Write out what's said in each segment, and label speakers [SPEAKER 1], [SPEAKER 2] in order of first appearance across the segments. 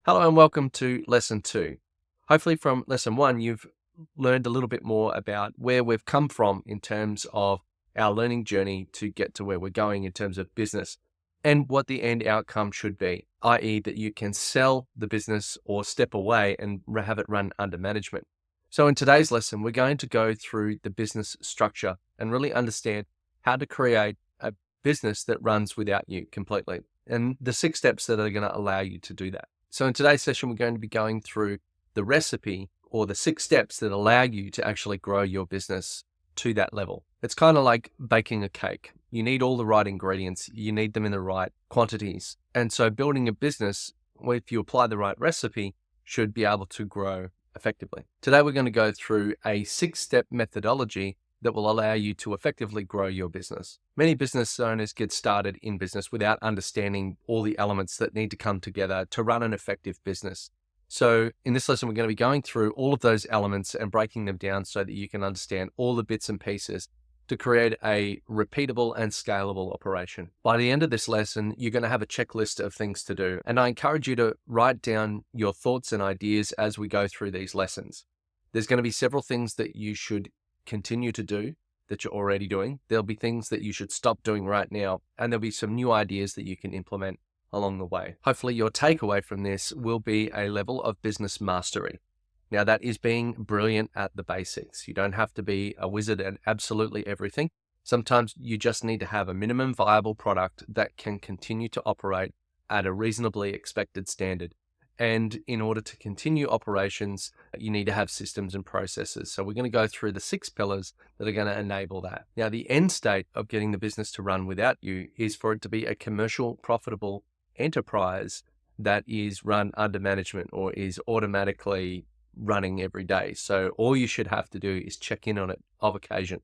[SPEAKER 1] Hello and welcome to Lesson 2. Hopefully from Lesson 1, you've learned a little bit more about where we've come from in terms of our learning journey to get to where we're going in terms of business and what the end outcome should be, i.e. that you can sell the business or step away and have it run under management. So in today's lesson, we're going to go through the business structure and really understand how to create a business that runs without you completely and the 6 steps that are going to allow you to do that. So in today's session, we're going to be going through the recipe or the 6 steps that allow you to actually grow your business to that level. It's kind of like baking a cake. You need all the right ingredients. You need them in the right quantities. And so building a business, if you apply the right recipe, should be able to grow effectively. Today, we're going to go through a 6-step methodology that will allow you to effectively grow your business. Many business owners get started in business without understanding all the elements that need to come together to run an effective business. So in this lesson, we're going to be going through all of those elements and breaking them down so that you can understand all the bits and pieces to create a repeatable and scalable operation. By the end of this lesson, you're going to have a checklist of things to do. And I encourage you to write down your thoughts and ideas as we go through these lessons. There's going to be several things that you should continue to do that you're already doing. There'll be things that you should stop doing right now, and there'll be some new ideas that you can implement along the way. Hopefully your takeaway from this will be a level of business mastery. Now that is being brilliant at the basics. You don't have to be a wizard at absolutely everything. Sometimes you just need to have a minimum viable product that can continue to operate at a reasonably expected standard. And in order to continue operations, you need to have systems and processes. So we're going to go through the 6 pillars that are going to enable that. Now, the end state of getting the business to run without you is for it to be a commercial, profitable enterprise that is run under management or is automatically running every day. So all you should have to do is check in on it of occasion.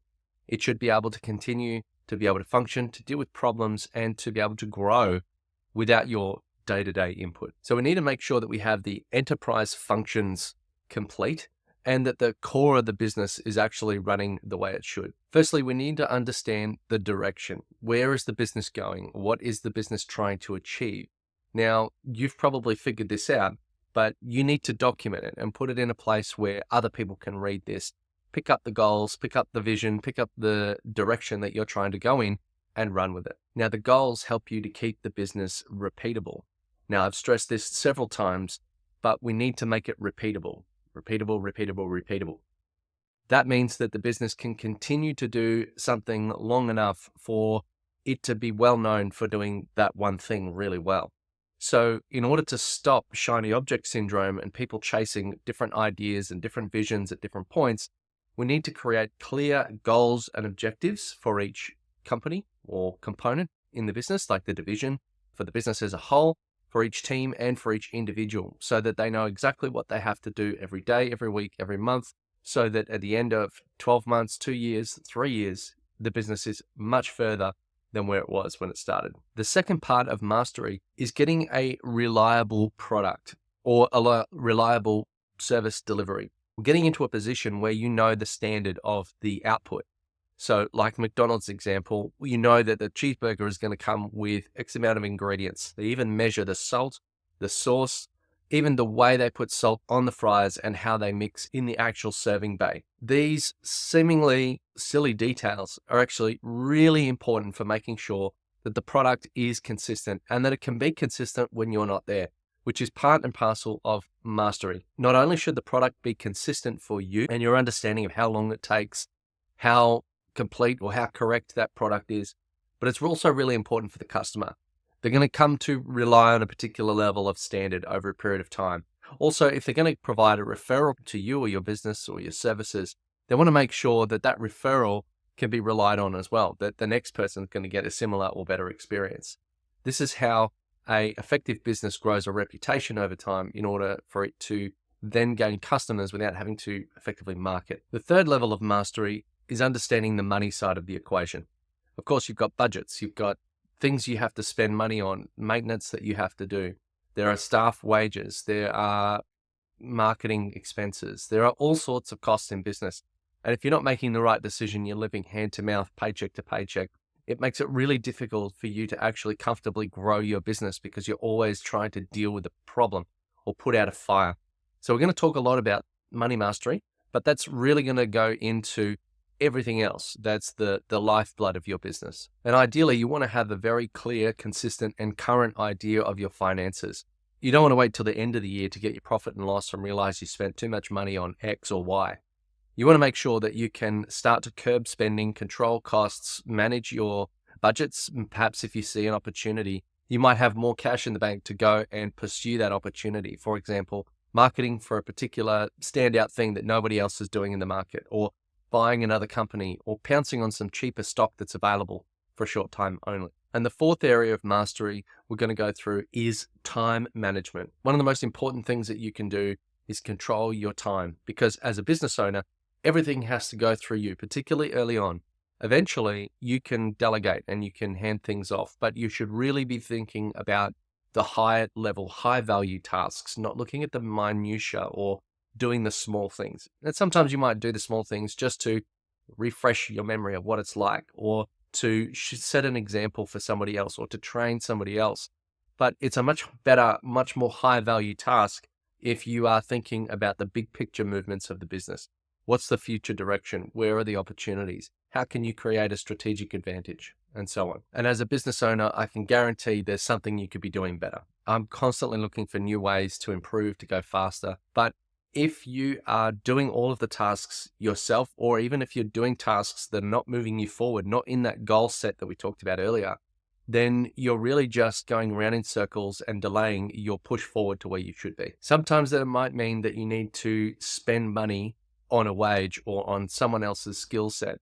[SPEAKER 1] It should be able to continue to be able to function, to deal with problems, and to be able to grow without your day-to-day input. So we need to make sure that we have the enterprise functions complete and that the core of the business is actually running the way it should. Firstly, we need to understand the direction. Where is the business going? What is the business trying to achieve? Now, you've probably figured this out, but you need to document it and put it in a place where other people can read this, pick up the goals, pick up the vision, pick up the direction that you're trying to go in and run with it. Now, the goals help you to keep the business repeatable. Now, I've stressed this several times, but we need to make it repeatable. Repeatable, repeatable, repeatable. That means that the business can continue to do something long enough for it to be well known for doing that one thing really well. So in order to stop shiny object syndrome and people chasing different ideas and different visions at different points, we need to create clear goals and objectives for each company or component in the business, like the division, for the business as a whole, for each team and for each individual, so that they know exactly what they have to do every day, every week, every month, so that at the end of 12 months, 2 years, 3 years, the business is much further than where it was when it started. The second part of mastery is getting a reliable product or a reliable service delivery. Getting into a position where you know the standard of the output. So like McDonald's example, you know that the cheeseburger is going to come with X amount of ingredients. They even measure the salt, the sauce, even the way they put salt on the fries and how they mix in the actual serving bay. These seemingly silly details are actually really important for making sure that the product is consistent and that it can be consistent when you're not there, which is part and parcel of mastery. Not only should the product be consistent for you and your understanding of how long it takes, how complete or how correct that product is, but it's also really important for the customer. They're going to come to rely on a particular level of standard over a period of time. Also, if they're going to provide a referral to you or your business or your services, they want to make sure that that referral can be relied on as well, that the next person is going to get a similar or better experience. This is how an effective business grows a reputation over time in order for it to then gain customers without having to effectively market. The third level of mastery is understanding the money side of the equation. Of course, you've got budgets, you've got things you have to spend money on, maintenance that you have to do. There are staff wages, there are marketing expenses, there are all sorts of costs in business. And if you're not making the right decision, you're living hand to mouth, paycheck to paycheck, it makes it really difficult for you to actually comfortably grow your business because you're always trying to deal with a problem or put out a fire. So we're going to talk a lot about money mastery, but that's really going to go into everything else. That's the lifeblood of your business. And ideally, you want to have a very clear, consistent, and current idea of your finances. You don't want to wait till the end of the year to get your profit and loss and realize you spent too much money on X or Y. You want to make sure that you can start to curb spending, control costs, manage your budgets. And perhaps if you see an opportunity, you might have more cash in the bank to go and pursue that opportunity. For example, marketing for a particular standout thing that nobody else is doing in the market, or buying another company, or pouncing on some cheaper stock that's available for a short time only. And the fourth area of mastery we're going to go through is time management. One of the most important things that you can do is control your time, because as a business owner, everything has to go through you, particularly early on. Eventually, you can delegate and you can hand things off, but you should really be thinking about the high level, high value tasks, not looking at the minutiae or doing the small things. And sometimes you might do the small things just to refresh your memory of what it's like, or to set an example for somebody else, or to train somebody else. But it's a much better, much more high value task if you are thinking about the big picture movements of the business. What's the future direction? Where are the opportunities? How can you create a strategic advantage? And so on. And as a business owner, I can guarantee there's something you could be doing better. I'm constantly looking for new ways to improve, to go faster. But if you are doing all of the tasks yourself, or even if you're doing tasks that are not moving you forward, not in that goal set that we talked about earlier, then you're really just going around in circles and delaying your push forward to where you should be. Sometimes that might mean that you need to spend money on a wage or on someone else's skill set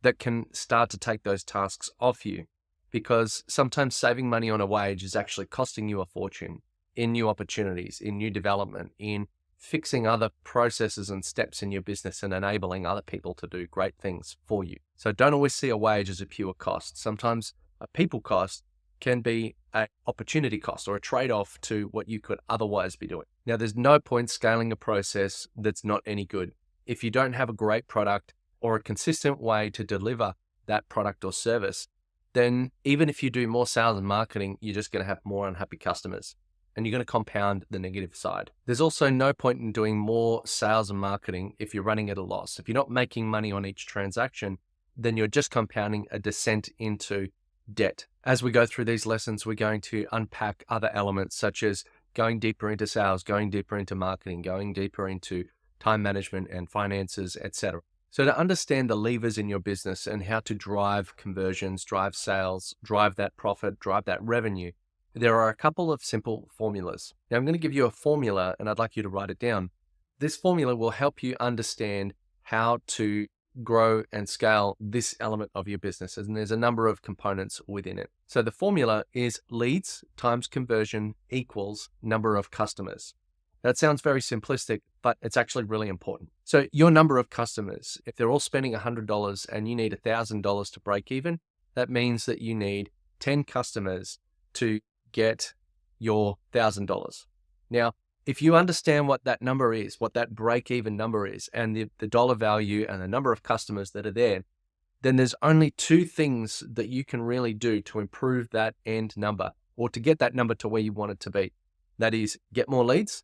[SPEAKER 1] that can start to take those tasks off you, because sometimes saving money on a wage is actually costing you a fortune in new opportunities, in new development, in fixing other processes and steps in your business and enabling other people to do great things for you. So don't always see a wage as a pure cost. Sometimes a people cost can be an opportunity cost or a trade-off to what you could otherwise be doing. Now, there's no point scaling a process that's not any good. If you don't have a great product or a consistent way to deliver that product or service, then even if you do more sales and marketing, you're just going to have more unhappy customers, and you're going to compound the negative side. There's also no point in doing more sales and marketing if you're running at a loss. If you're not making money on each transaction, then you're just compounding a descent into debt. As we go through these lessons, we're going to unpack other elements such as going deeper into sales, going deeper into marketing, going deeper into time management and finances, etc. So to understand the levers in your business and how to drive conversions, drive sales, drive that profit, drive that revenue, there are a couple of simple formulas. Now I'm going to give you a formula and I'd like you to write it down. This formula will help you understand how to grow and scale this element of your business. And there's a number of components within it. So the formula is leads times conversion equals number of customers. That sounds very simplistic, but it's actually really important. So your number of customers, if they're all spending $100 and you need $1,000 to break even, that means that you need 10 customers to get your $1,000. Now, if you understand what that number is, what that break-even number is, and the dollar value and the number of customers that are there, then there's only two things that you can really do to improve that end number, or to get that number to where you want it to be. That is, get more leads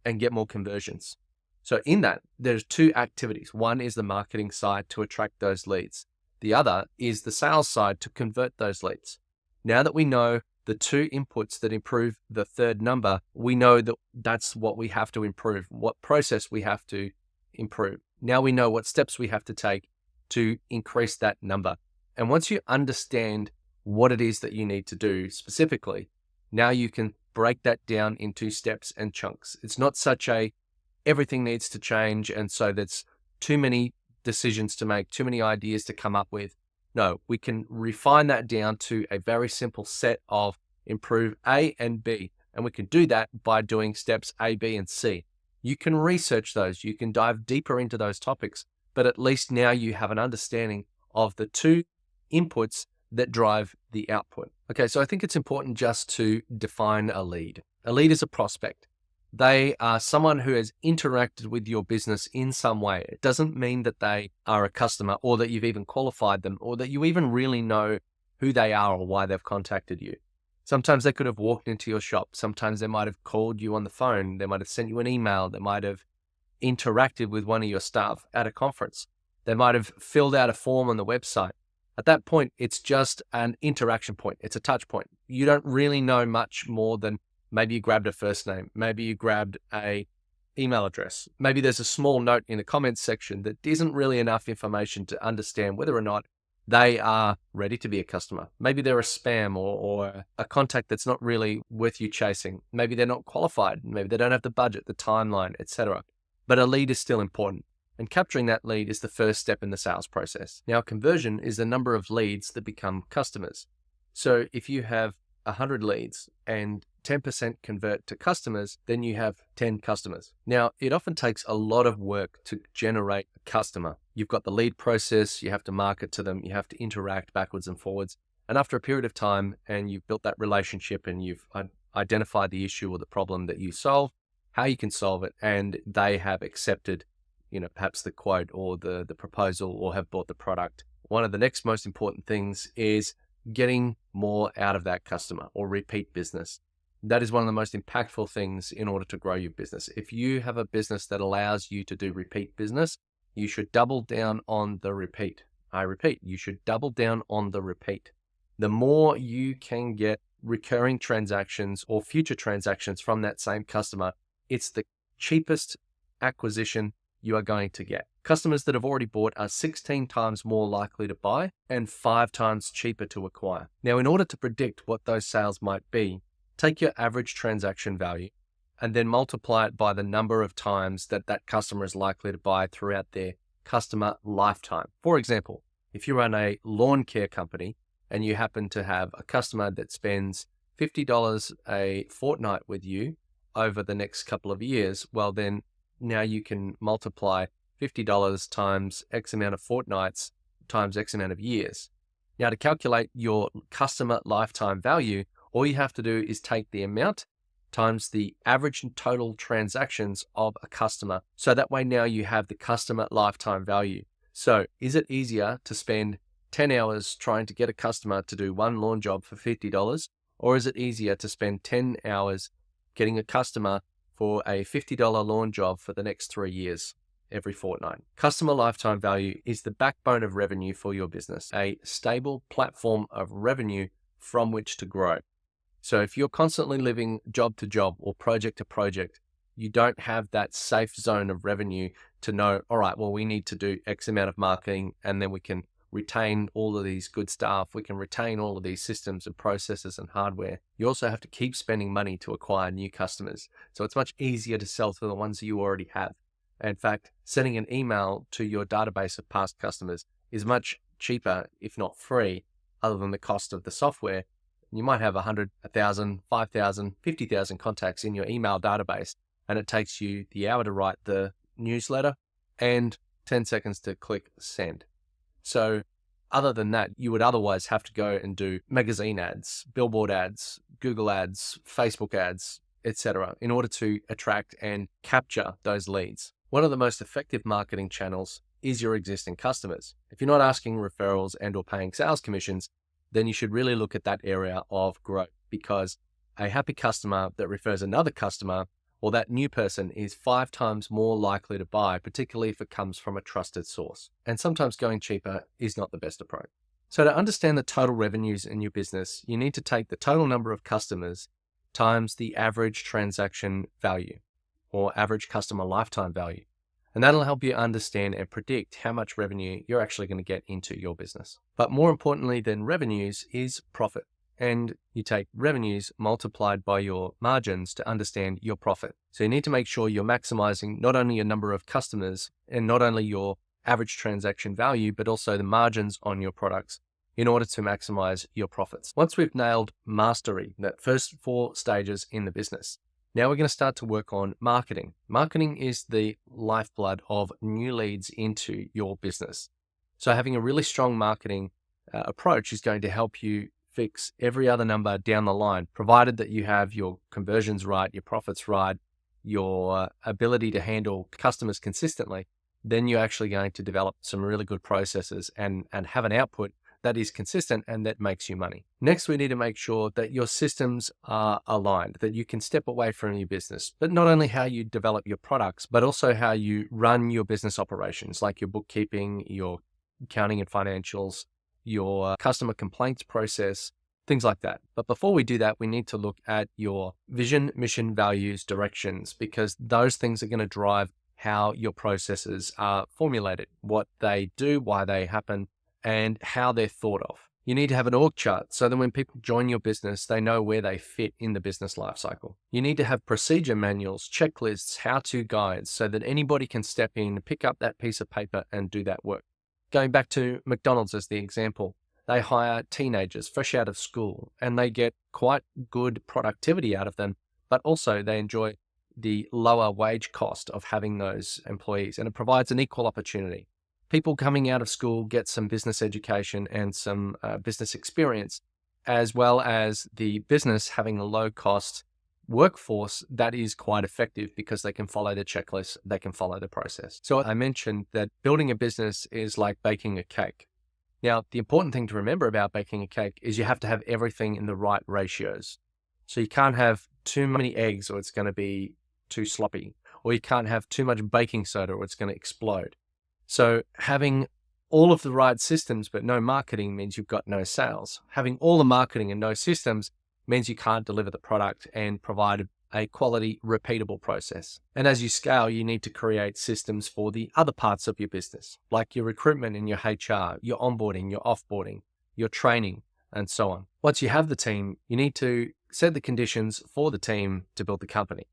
[SPEAKER 1] and get more conversions. So in that, there's two activities. One is the marketing side to attract those leads. The other is the sales side to convert those leads. Now that we know the two inputs that improve the third number, we know that that's what we have to improve, what process we have to improve. Now we know what steps we have to take to increase that number. And once you understand what it is that you need to do specifically, now you can break that down into steps and chunks. It's not such a everything needs to change, and so there's too many decisions to make, too many ideas to come up with. No, we can refine that down to a very simple set of improve A and B. And we can do that by doing steps A, B, and C. You can research those. You can dive deeper into those topics, but at least now you have an understanding of the two inputs that drive the output. Okay, so I think it's important just to define a lead. A lead is a prospect. They are someone who has interacted with your business in some way. It doesn't mean that they are a customer or that you've even qualified them or that you even really know who they are or why they've contacted you. Sometimes they could have walked into your shop. Sometimes they might have called you on the phone. They might have sent you an email. They might have interacted with one of your staff at a conference. They might have filled out a form on the website. At that point, it's just an interaction point. It's a touch point. You don't really know much more than maybe you grabbed a first name. Maybe you grabbed a email address. Maybe there's a small note in the comments section that isn't really enough information to understand whether or not they are ready to be a customer. Maybe they're a spam or a contact that's not really worth you chasing. Maybe they're not qualified. Maybe they don't have the budget, the timeline, etc. But a lead is still important. And capturing that lead is the first step in the sales process. Now, conversion is the number of leads that become customers. So if you have 100 leads and 10% convert to customers, then you have 10 customers. Now, it often takes a lot of work to generate a customer. You've got the lead process, you have to market to them, you have to interact backwards and forwards. And after a period of time and you've built that relationship and you've identified the issue or the problem that you solve, how you can solve it, and they have accepted, perhaps the quote or the proposal or have bought the product. One of the next most important things is getting more out of that customer or repeat business. That is one of the most impactful things in order to grow your business. If you have a business that allows you to do repeat business, you should double down on the repeat. I repeat, you should double down on the repeat. The more you can get recurring transactions or future transactions from that same customer, it's the cheapest acquisition you are going to get. Customers that have already bought are 16 times more likely to buy and 5 times cheaper to acquire. Now, in order to predict what those sales might be, take your average transaction value and then multiply it by the number of times that that customer is likely to buy throughout their customer lifetime. For example, if you run a lawn care company and you happen to have a customer that spends $50 a fortnight with you over the next couple of years, well, then now you can multiply $50 times X amount of fortnights times X amount of years. Now, to calculate your customer lifetime value, all you have to do is take the amount times the average total transactions of a customer. So that way now you have the customer lifetime value. So is it easier to spend 10 hours trying to get a customer to do one lawn job for $50? Or is it easier to spend 10 hours getting a customer for a $50 lawn job for the next 3 years, every fortnight? Customer lifetime value is the backbone of revenue for your business, a stable platform of revenue from which to grow. So if you're constantly living job to job or project to project, you don't have that safe zone of revenue to know, all right, well, we need to do X amount of marketing and then we can retain all of these good staff. We can retain all of these systems and processes and hardware. You also have to keep spending money to acquire new customers. So it's much easier to sell to the ones you already have. In fact, sending an email to your database of past customers is much cheaper, if not free, other than the cost of the software. You might have 100, 1,000, 5,000, 50,000 contacts in your email database, and it takes you the hour to write the newsletter and 10 seconds to click send. So other than that, you would otherwise have to go and do magazine ads, billboard ads, Google ads, Facebook ads, etc., in order to attract and capture those leads. One of the most effective marketing channels is your existing customers. If you're not asking referrals and or paying sales commissions, then you should really look at that area of growth, because a happy customer that refers another customer or that new person is 5 times more likely to buy, particularly if it comes from a trusted source. And sometimes going cheaper is not the best approach. So to understand the total revenues in your business, you need to take the total number of customers times the average transaction value or average customer lifetime value. And that'll help you understand and predict how much revenue you're actually going to get into your business. But more importantly than revenues is profit. And you take revenues multiplied by your margins to understand your profit. So you need to make sure you're maximizing not only your number of customers and not only your average transaction value, but also the margins on your products in order to maximize your profits. Once we've nailed mastery, that first 4 stages in the business, now we're going to start to work on marketing. Marketing is the lifeblood of new leads into your business. So having a really strong marketing approach is going to help you fix every other number down the line, provided that you have your conversions right, your profits right, your ability to handle customers consistently. Then you're actually going to develop some really good processes and have an output that is consistent and that makes you money. Next, we need to make sure that your systems are aligned, that you can step away from your business, but not only how you develop your products, but also how you run your business operations, like your bookkeeping, your accounting and financials, your customer complaints process, things like that. But before we do that, we need to look at your vision, mission, values, directions, because those things are going to drive how your processes are formulated, what they do, why they happen, and how they're thought of. You need to have an org chart so that when people join your business, they know where they fit in the business lifecycle. You need to have procedure manuals, checklists, how-to guides, so that anybody can step in, pick up that piece of paper and do that work. Going back to McDonald's as the example, they hire teenagers fresh out of school and they get quite good productivity out of them, but also they enjoy the lower wage cost of having those employees, and it provides an equal opportunity. People coming out of school get some business education and some business experience, as well as the business having a low cost workforce that is quite effective because they can follow the checklist, they can follow the process. So I mentioned that building a business is like baking a cake. Now, the important thing to remember about baking a cake is you have to have everything in the right ratios. So you can't have too many eggs or it's going to be too sloppy, or you can't have too much baking soda or it's going to explode. So having all of the right systems but no marketing means you've got no sales. Having all the marketing and no systems means you can't deliver the product and provide a quality, repeatable process. And as you scale, you need to create systems for the other parts of your business, like your recruitment and your HR, your onboarding, your offboarding, your training, and so on. Once you have the team, you need to set the conditions for the team to build the company.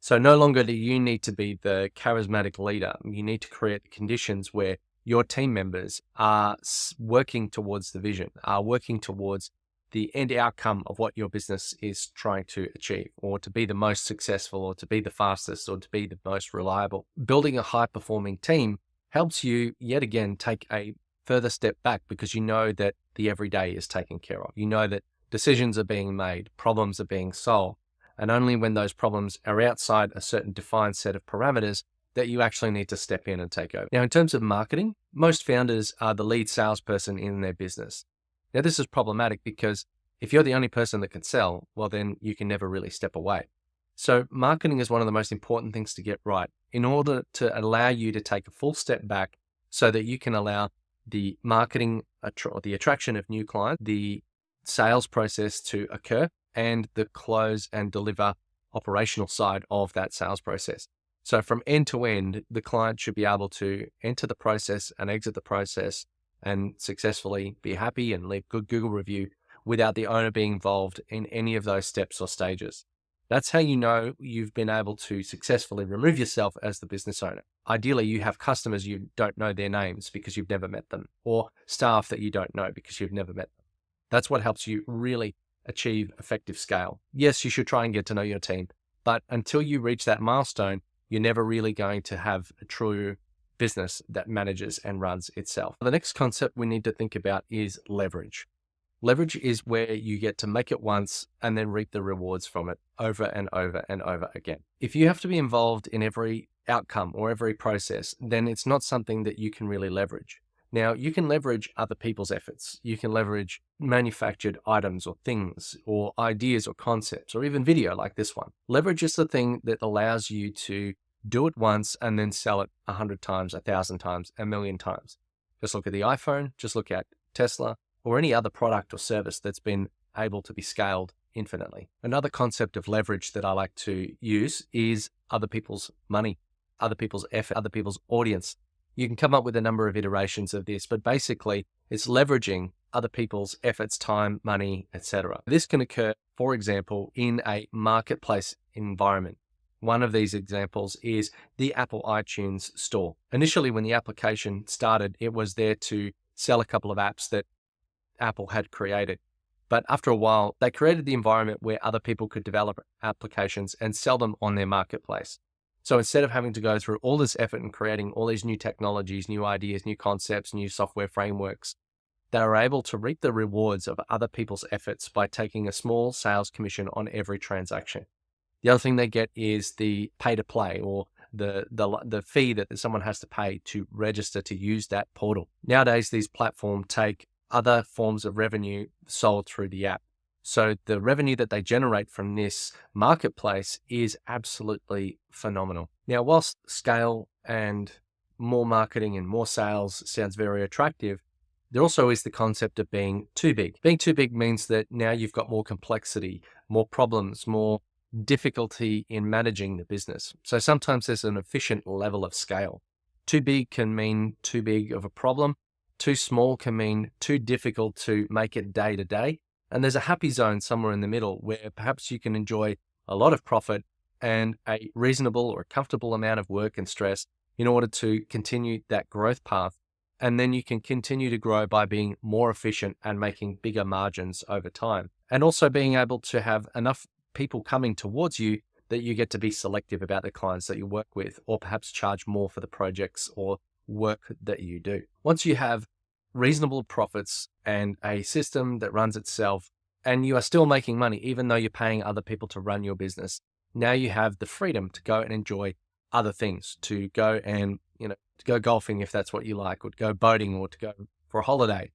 [SPEAKER 1] So no longer do you need to be the charismatic leader. You need to create the conditions where your team members are working towards the vision, are working towards the end outcome of what your business is trying to achieve, or to be the most successful, or to be the fastest, or to be the most reliable. Building a high-performing team helps you, yet again, take a further step back because you know that the everyday is taken care of. You know that decisions are being made, problems are being solved, and only when those problems are outside a certain defined set of parameters that you actually need to step in and take over. Now, in terms of marketing, most founders are the lead salesperson in their business. Now, this is problematic because if you're the only person that can sell, well, then you can never really step away. So marketing is one of the most important things to get right in order to allow you to take a full step back so that you can allow the marketing or the attraction of new clients, the sales process to occur, and the close and deliver operational side of that sales process. So from end to end, the client should be able to enter the process and exit the process and successfully be happy and leave good Google review without the owner being involved in any of those steps or stages. That's how you know you've been able to successfully remove yourself as the business owner. Ideally, you have customers you don't know their names because you've never met them, or staff that you don't know because you've never met them. That's what helps you really achieve effective scale. Yes, you should try and get to know your team, but until you reach that milestone, you're never really going to have a true business that manages and runs itself. The next concept we need to think about is leverage. Leverage is where you get to make it once and then reap the rewards from it over and over and over again. If you have to be involved in every outcome or every process, then it's not something that you can really leverage. Now, you can leverage other people's efforts. You can leverage manufactured items or things or ideas or concepts or even video like this one. Leverage is the thing that allows you to do it once and then sell it 100 times, 1,000 times, 1,000,000 times. Just look at the iPhone, just look at Tesla, or any other product or service that's been able to be scaled infinitely. Another concept of leverage that I like to use is other people's money, other people's effort, other people's audience. You can come up with a number of iterations of this, but basically it's leveraging other people's efforts, time, money, etc. This can occur, for example, in a marketplace environment. One of these examples is the Apple iTunes store. Initially, when the application started, it was there to sell a couple of apps that Apple had created. But after a while, they created the environment where other people could develop applications and sell them on their marketplace. So instead of having to go through all this effort and creating all these new technologies, new ideas, new concepts, new software frameworks, they were able to reap the rewards of other people's efforts by taking a small sales commission on every transaction. The other thing they get is the pay to play, or the fee that someone has to pay to register to use that portal. Nowadays, these platforms take other forms of revenue sold through the app. So the revenue that they generate from this marketplace is absolutely phenomenal. Now, whilst scale and more marketing and more sales sounds very attractive, there also is the concept of being too big. Being too big means that now you've got more complexity, more problems, more difficulty in managing the business. So sometimes there's an efficient level of scale. Too big can mean too big of a problem. Too small can mean too difficult to make it day to day. And there's a happy zone somewhere in the middle where perhaps you can enjoy a lot of profit and a reasonable or comfortable amount of work and stress in order to continue that growth path. And then you can continue to grow by being more efficient and making bigger margins over time. And also being able to have enough people coming towards you that you get to be selective about the clients that you work with, or perhaps charge more for the projects or work that you do. Once you have reasonable profits and a system that runs itself, and you are still making money, even though you're paying other people to run your business, now you have the freedom to go and enjoy other things, to go and, to go golfing if that's what you like, or to go boating, or to go for a holiday,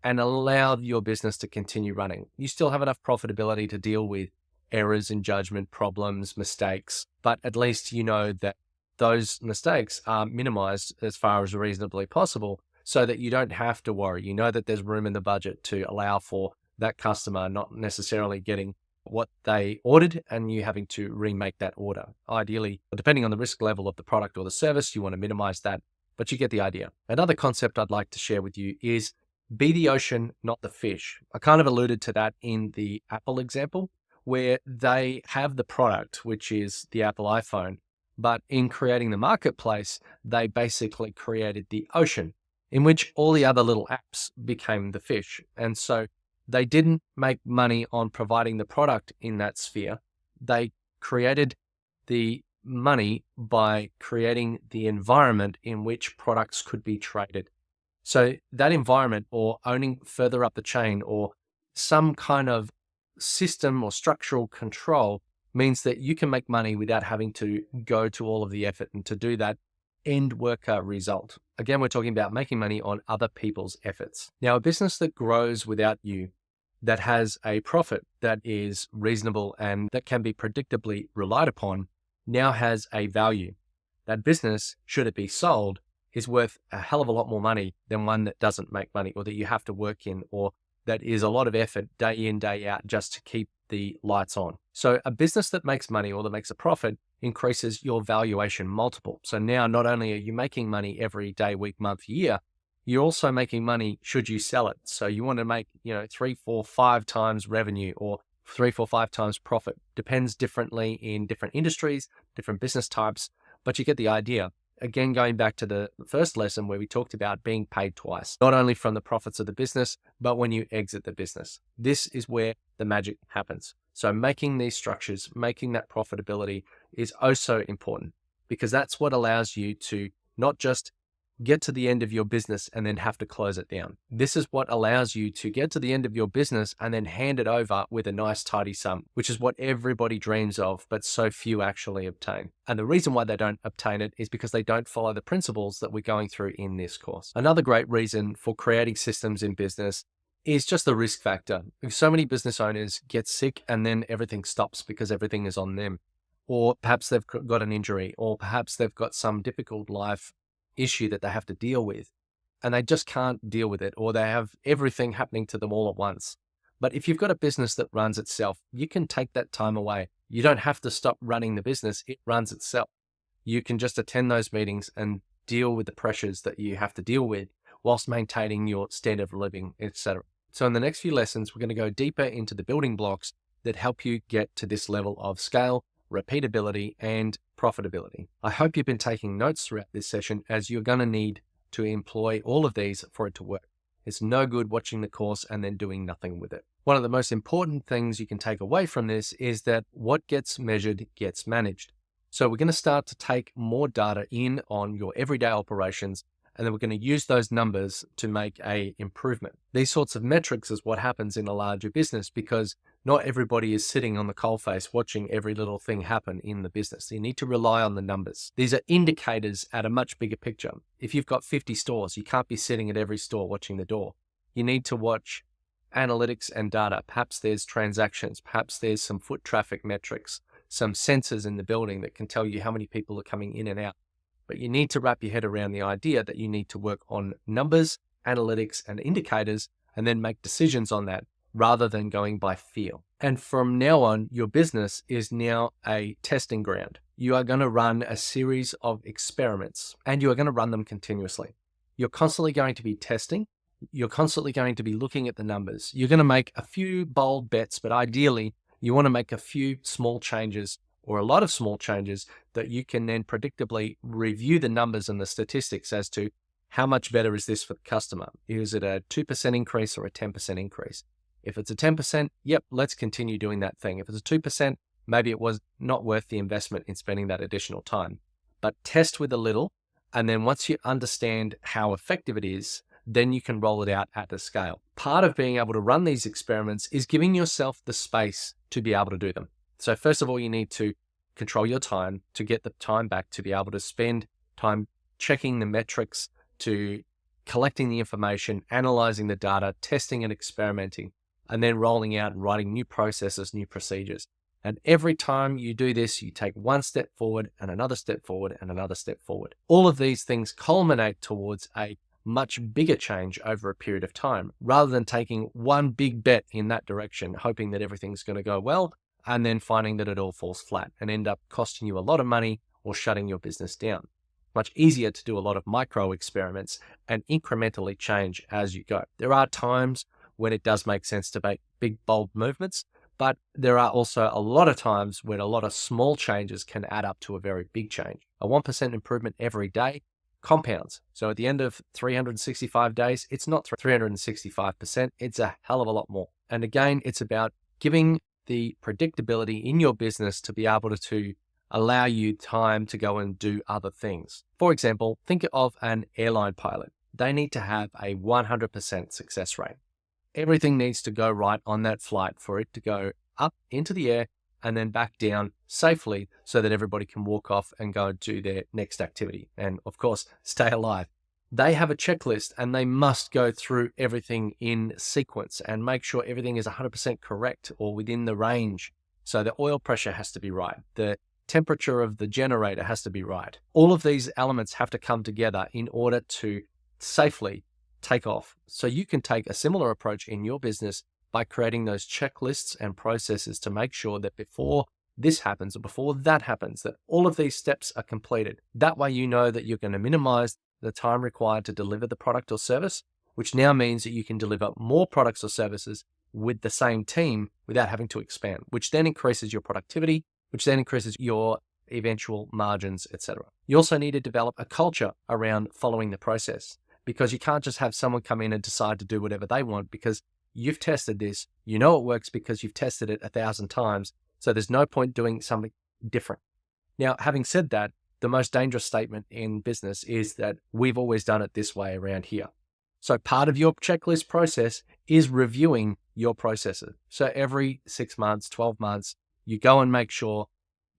[SPEAKER 1] and allow your business to continue running. You still have enough profitability to deal with errors in judgment, problems, mistakes, but at least you know that those mistakes are minimized as far as reasonably possible so that you don't have to worry. You know that there's room in the budget to allow for that customer not necessarily getting what they ordered and you having to remake that order. Ideally, depending on the risk level of the product or the service, you want to minimize that, but you get the idea. Another concept I'd like to share with you is be the ocean, not the fish. I kind of alluded to that in the Apple example, where they have the product, which is the Apple iPhone, but in creating the marketplace, they basically created the ocean in which all the other little apps became the fish. And so they didn't make money on providing the product in that sphere. They created the money by creating the environment in which products could be traded. So that environment, or owning further up the chain, or some kind of system or structural control, means that you can make money without having to go to all of the effort and to do that end worker result. Again, we're talking about making money on other people's efforts. Now, a business that grows without you, that has a profit that is reasonable and that can be predictably relied upon, now has a value. That business, should it be sold, is worth a hell of a lot more money than one that doesn't make money, or that you have to work in, or that is a lot of effort day in, day out just to keep the lights on. So a business that makes money or that makes a profit increases your valuation multiple. So now not only are you making money every day, week, month, year, you're also making money should you sell it. So you want to make, 3, 4, 5 times revenue, or 3, 4, 5 times profit. Depends differently in different industries, different business types, but you get the idea. Again, going back to the first lesson where we talked about being paid twice, not only from the profits of the business, but when you exit the business. This is where the magic happens. So making these structures, making that profitability is oh so important, because that's what allows you to not just get to the end of your business and then have to close it down. This is what allows you to get to the end of your business and then hand it over with a nice tidy sum, which is what everybody dreams of, but so few actually obtain. And the reason why they don't obtain it is because they don't follow the principles that we're going through in this course. Another great reason for creating systems in business is just the risk factor. So many business owners get sick and then everything stops because everything is on them. Or perhaps they've got an injury, or perhaps they've got some difficult life issue that they have to deal with, and they just can't deal with it, or they have everything happening to them all at once. But if you've got a business that runs itself, you can take that time away. You don't have to stop running the business. It runs itself. You can just attend those meetings and deal with the pressures that you have to deal with whilst maintaining your standard of living, etc. So in the next few lessons, we're going to go deeper into the building blocks that help you get to this level of scale, repeatability, and profitability. I hope you've been taking notes throughout this session, as you're going to need to employ all of these for it to work. It's no good watching the course and then doing nothing with it. One of the most important things you can take away from this is that what gets measured gets managed. So we're going to start to take more data in on your everyday operations, and then we're going to use those numbers to make a improvement. These sorts of metrics is what happens in a larger business, because not everybody is sitting on the coalface watching every little thing happen in the business. You need to rely on the numbers. These are indicators at a much bigger picture. If you've got 50 stores, you can't be sitting at every store watching the door. You need to watch analytics and data. Perhaps there's transactions, perhaps there's some foot traffic metrics, some sensors in the building that can tell you how many people are coming in and out. But you need to wrap your head around the idea that you need to work on numbers, analytics, and indicators, and then make decisions on that rather than going by feel. And from now on, your business is now a testing ground. You are going to run a series of experiments, and you are going to run them continuously. You're constantly going to be testing. You're constantly going to be looking at the numbers. You're going to make a few bold bets, but ideally, you want to make a few small changes or a lot of small changes that you can then predictably review the numbers and the statistics as to how much better is this for the customer? Is it a 2% increase or a 10% increase? If it's a 10%, yep, let's continue doing that thing. If it's a 2%, maybe it was not worth the investment in spending that additional time. But test with a little, and then once you understand how effective it is, then you can roll it out at a scale. Part of being able to run these experiments is giving yourself the space to be able to do them. So first of all, you need to control your time to get the time back to be able to spend time checking the metrics, to collecting the information, analyzing the data, testing and experimenting, and then rolling out and writing new processes, new procedures. And every time you do this, you take one step forward and another step forward and another step forward. All of these things culminate towards a much bigger change over a period of time, rather than taking one big bet in that direction, hoping that everything's going to go well, and then finding that it all falls flat and end up costing you a lot of money or shutting your business down. Much easier to do a lot of micro experiments and incrementally change as you go. There are times when it does make sense to make big, bold movements, but there are also a lot of times when a lot of small changes can add up to a very big change. A 1% improvement every day compounds. So at the end of 365 days, it's not 365%, it's a hell of a lot more. And again, it's about giving the predictability in your business to be able to allow you time to go and do other things. For example, think of an airline pilot. They need to have a 100% success rate. Everything needs to go right on that flight for it to go up into the air and then back down safely so that everybody can walk off and go and do their next activity. And of course, stay alive. They have a checklist and they must go through everything in sequence and make sure everything is 100% correct or within the range. So the oil pressure has to be right. The temperature of the generator has to be right. All of these elements have to come together in order to safely take off. So you can take a similar approach in your business by creating those checklists and processes to make sure that before this happens or before that happens, that all of these steps are completed. That way you know that you're going to minimize the time required to deliver the product or service, which now means that you can deliver more products or services with the same team without having to expand, which then increases your productivity, which then increases your eventual margins, etc. You also need to develop a culture around following the process, because you can't just have someone come in and decide to do whatever they want, because you've tested this, you know it works because you've tested it 1,000 times, so there's no point doing something different. Now, having said that, the most dangerous statement in business is that we've always done it this way around here. So part of your checklist process is reviewing your processes. So every 6 months, 12 months, you go and make sure,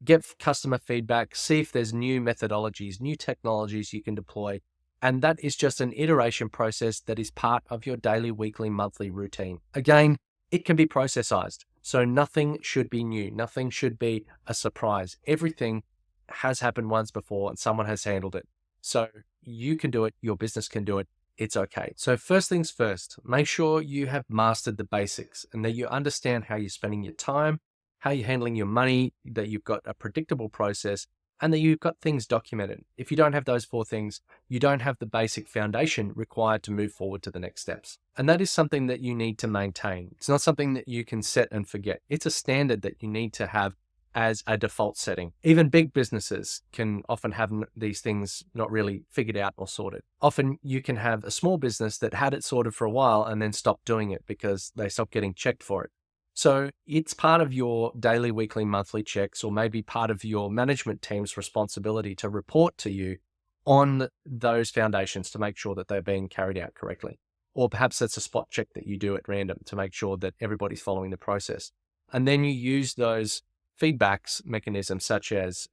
[SPEAKER 1] get customer feedback, see if there's new methodologies, new technologies you can deploy. And that is just an iteration process that is part of your daily, weekly, monthly routine. Again, it can be processized. So nothing should be new. Nothing should be a surprise. Everything has happened once before and someone has handled it. So you can do it. Your business can do it. It's okay. So first things first, make sure you have mastered the basics and that you understand how you're spending your time, how you're handling your money, that you've got a predictable process, and that you've got things documented. If you don't have those 4 things, you don't have the basic foundation required to move forward to the next steps. And that is something that you need to maintain. It's not something that you can set and forget. It's a standard that you need to have as a default setting. Even big businesses can often have these things not really figured out or sorted. Often you can have a small business that had it sorted for a while and then stopped doing it because they stopped getting checked for it. So it's part of your daily, weekly, monthly checks, or maybe part of your management team's responsibility to report to you on those foundations to make sure that they're being carried out correctly. Or perhaps that's a spot check that you do at random to make sure that everybody's following the process. And then you use those feedbacks mechanisms such as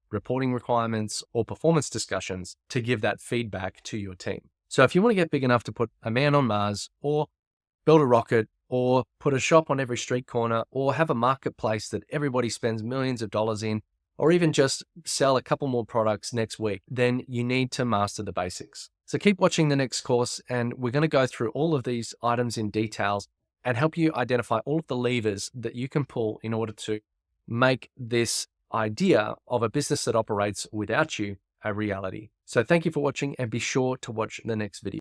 [SPEAKER 1] reporting requirements or performance discussions to give that feedback to your team. So if you want to get big enough to put a man on Mars, or build a rocket, or put a shop on every street corner, or have a marketplace that everybody spends millions of dollars in, or even just sell a couple more products next week, then you need to master the basics. So keep watching the next course, and we're going to go through all of these items in details and help you identify all of the levers that you can pull in order to make this idea of a business that operates without you a reality. So thank you for watching, and be sure to watch the next video.